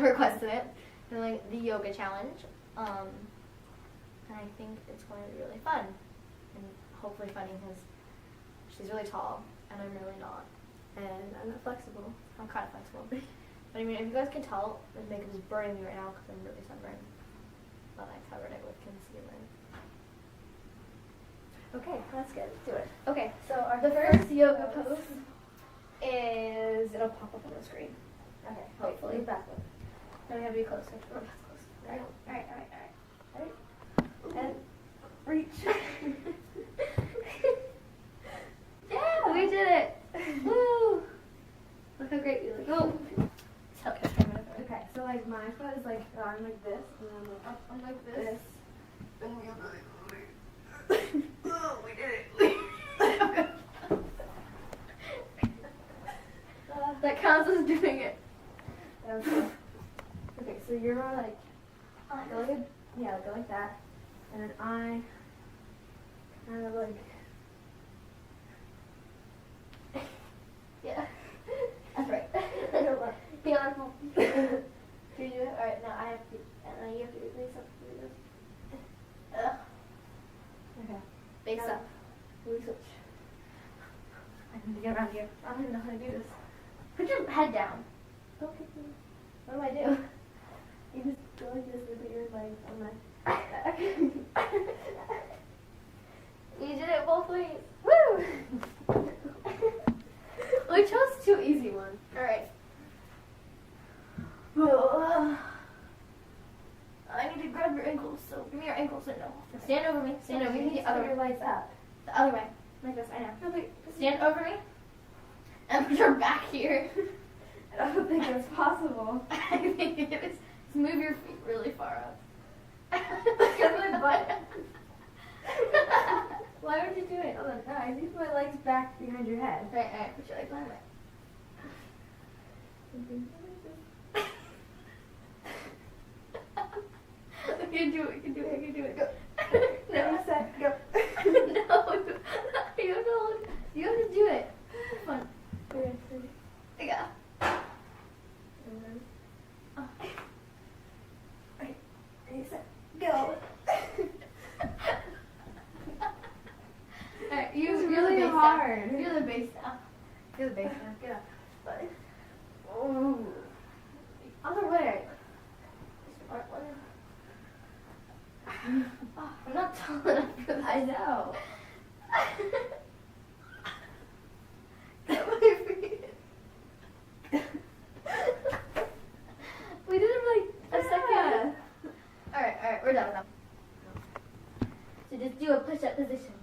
requested it. They're like the yoga challenge. And I think it's going to be really fun. And hopefully funny because she's really tall and I'm really not. And I'm not flexible. I'm kind of flexible. But I mean, if you guys can tell, my makeup is burning me right now because I'm really sunburned. But I covered it with concealer. Okay, let's get to it. Okay, so the first yoga pose is, it'll pop up on the screen. Okay, hopefully. Backward. No, we have to be closer. We're back close. Alright. Ready? And reach. Yeah, we did it! Woo! Look how great we look. Oh! Okay, so like my foot is like, I'm like this, and then I'm like this. And we have Oh, we did it! that counts as doing it. Okay, so you're like, go like that, and then I kind of like, yeah, that's right. Be on home. Do you do it? Alright, now I have to, you have to do this. Okay, face up. We switch. I need to get around here. I don't even know how to do this. Put your head down. Okay. What do I do? You just go like this and put your legs on my back. You did it both ways. Woo! We chose two easy ones. Alright. I need to grab your ankles, so give me your ankles and no. Stand over me. Stand over me. The other way. Your legs up. The other way. Like this, I know. Stand over me. And put your back here. I don't think that's possible. I think it is. Just move your feet really far up. Look at my butt. Why would you do it? Oh, no, I need to put my legs back behind your head. Right. Put your legs behind my I can do it. Go. No, set, go. No. You have to do it. Come on. Okay. Yeah. Ready, set, go. Alright, It's you're really the bass hard. Now. You're the bass now. You're the bass now. Get up. Oh. Other way. Oh, I'm not tall enough for that. I know. Get my feet. We did it for like a second. Alright, we're done now. So just do a push-up position.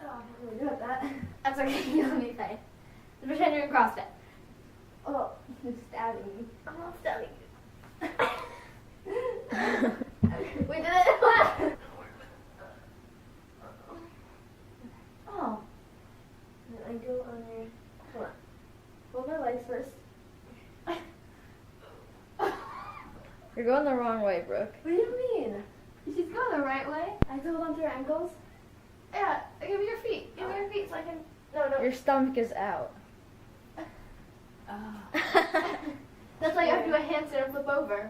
Oh, I'm really good at that. That's okay, you'll be fine. Just pretend you're in CrossFit. Oh, you're stabbing me. I'm not stabbing you. We did it! Oh. And then I go on there. Hold on. Hold my legs first. You're going the wrong way, Brooke. What do you mean? She's going the right way. I have to hold on to her ankles? Yeah, give me your feet. Give me your feet so I can... No. Your stomach is out. Oh. That's why you have to do a handstand and flip over.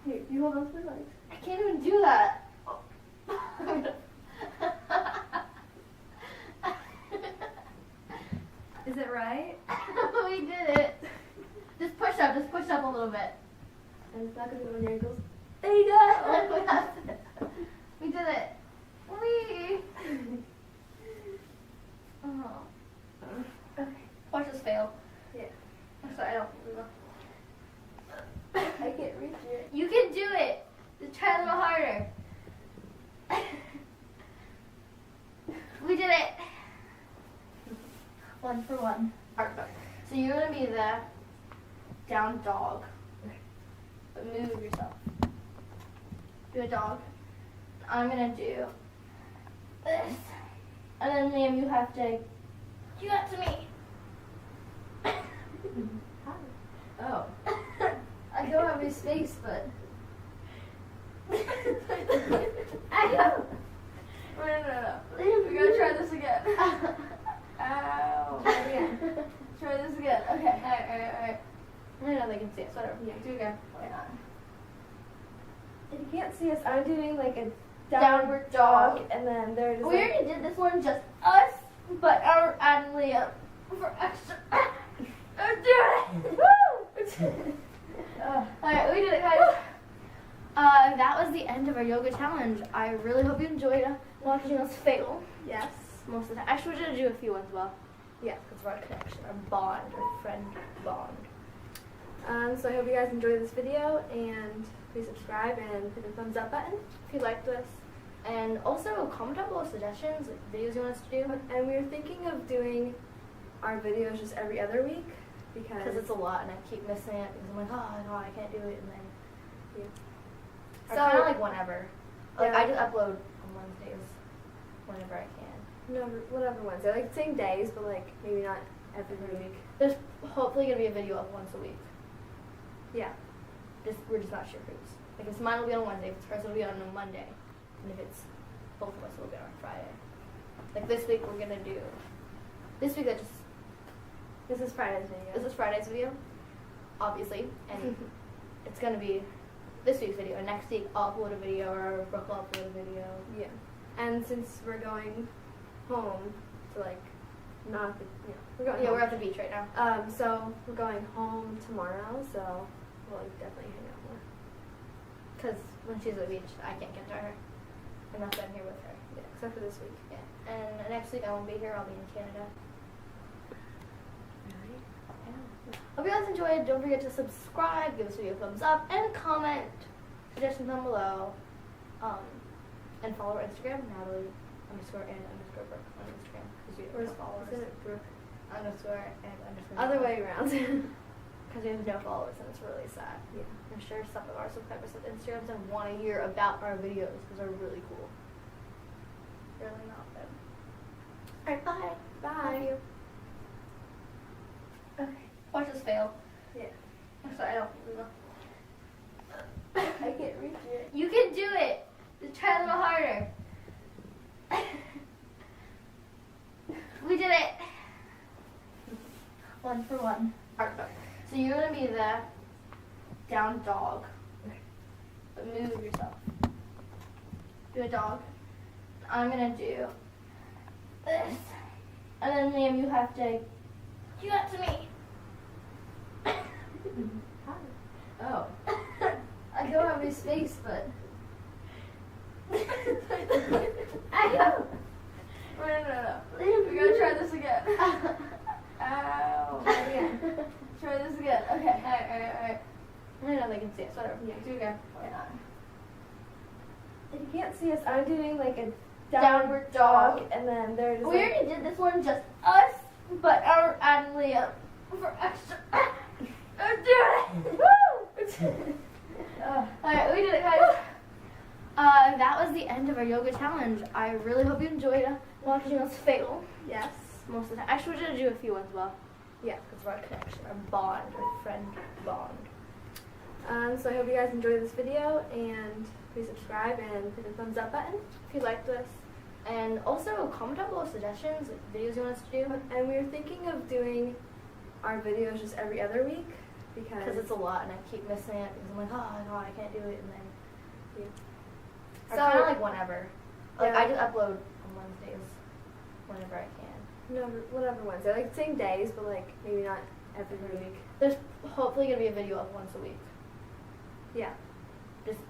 Here, you hold on to my legs. I can't even do that. Is it right? We did it. Just push up a little bit. And it's not going to go on your ankles. There you go. We did it. Whee. Oh. Okay. Watch us fail. Yeah. I'm sorry, I don't. I can't reach it. You can do it. Just try a little harder. We did it. 1 for 1. So you're gonna be the down dog. But move yourself. Do a dog. I'm gonna do this. And then Liam, you have to do that to me. Oh. I don't have any space, but I know. No. We're gonna try this again. Ow. Try again. Try this again. Okay. Alright. I don't know if they can see us. downward dog, and then there's We already did this one, just us, but our and Liam for extra. I'm doing it! Woo! Alright, we did it, guys. That was the end of our yoga challenge. I really hope you enjoyed watching us fail. Yes. Most of the time. Actually, we're going to do a few ones well. Yeah. Because of our connection, our bond, our friend bond. So I hope you guys enjoyed this video, and please subscribe and hit the thumbs up button If you liked this. And also, comment down below suggestions, like videos you want us to do. And we were thinking of doing our videos just every other week Because it's a lot, and I keep missing it because I'm like, oh no, I can't do it, and then yeah. or kind of like whenever. Like Yeah. I just upload on Wednesdays whenever I can. no, whatever Wednesday, like same days, but like maybe not every week. There's hopefully gonna be a video up once a week. Yeah. We're just not sure whose. Like if mine will be on Wednesday, if it's hers it'll be on a Monday, and if it's both of us it'll be on Friday. Like this week we're gonna do. This week This is Friday's video. this is Friday's video, obviously, and it's gonna be this week's video. And next week I'll upload a video, or Brooke will upload a video. Yeah. And since we're going home to like not the, we're going Yeah, home. we're at the beach right now. So we're going home tomorrow, so we'll definitely hang out more. Because when she's at the beach, I can't get to her. Unless I'm here with her. Yeah, except for this week. Yeah. And next week I won't be here. I'll be in Canada. Really? Yeah. Hope you guys enjoyed. Don't forget to subscribe, give this video a thumbs up, and comment suggestions down below. And follow our Instagram, Natalie_and_Brooke on Instagram. Because we have no followers. Isn't it Brooke? _and_. Other way around. Because we have no followers, and it's really sad. Yeah. I'm sure some of our subscribers have Instagrams and want to hear about our videos because they're really cool. Really not them. Alright, bye. Bye. Love you. Okay. Watch us fail. Yeah. I'm sorry, I don't know. I can't reach it. You can do it. Just try a little harder. We did it. 1 for 1. Alright, so you're gonna be the down dog. But move yourself. Do a dog. I'm gonna do this. And then Liam, you have to do that to me. Oh. I don't have any space, but. I know. No. We're gonna try this again. Ow. Again. Try this again. Okay. Alright. I know they can see us. Whatever. Yeah. Do it again. Why not? If you can't see us, I'm doing like a Downward dog, dog. and then there's We already did this one, just us, but our and Liam for extra. I'm doing it! Woo! Alright, we did it, guys. That was the end of our yoga challenge. I really hope you enjoyed watching us fail. Yes. Most of the time. Actually, we're gonna do a few ones well. Yeah. Because of our connection, our bond, our friend bond. So I hope you guys enjoyed this video, and please subscribe and hit the thumbs up button If you liked this. And also, comment down below suggestions, like videos you want us to do. And we were thinking of doing our videos just every other week Because it's a lot, and I keep missing it because I'm like, oh no, I can't do it, and then. yeah. Or kind of like whenever. Like Yeah. I just upload on Wednesdays whenever I can. no, whatever Wednesday, like same days, but like maybe not every week. There's hopefully gonna be a video up once a week. Yeah.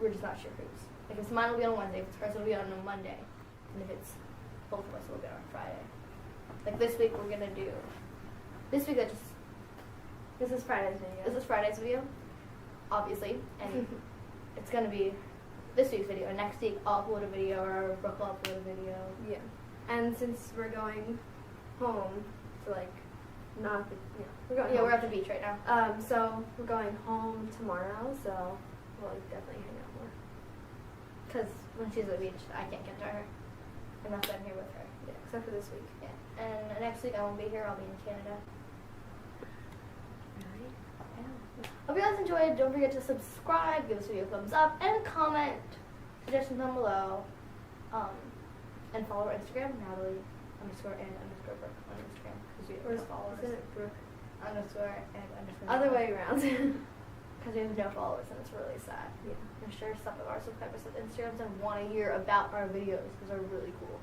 We're just not sure whose. Like if mine will be on Wednesday, if it's hers it'll be on a Monday, and if it's both of us it'll be on Friday. Like this week we're gonna do. This week This is Friday's video. this is Friday's video, obviously, and it's gonna be this week's video. And next week I'll upload a video, or Brooke will upload a video. Yeah. And since we're going home to like not the, we're going Yeah, home. we're at the beach right now. So we're going home tomorrow, so we'll definitely hang out more. Because when she's at the beach, I can't get to her. Unless I'm here with her. Yeah, except for this week. Yeah. And next week I won't be here. I'll be in Canada. Really? Yeah. Hope you guys enjoyed. Don't forget to subscribe, give this video a thumbs up, and comment suggestions down below. And follow our Instagram, Natalie_and_Brooke on Instagram. Because we have no followers. Isn't it Brooke? _and_. Other way around. because we have no followers and it's really sad. Yeah. I'm sure some of our subscribers have Instagrams and want to hear about our videos because they're really cool.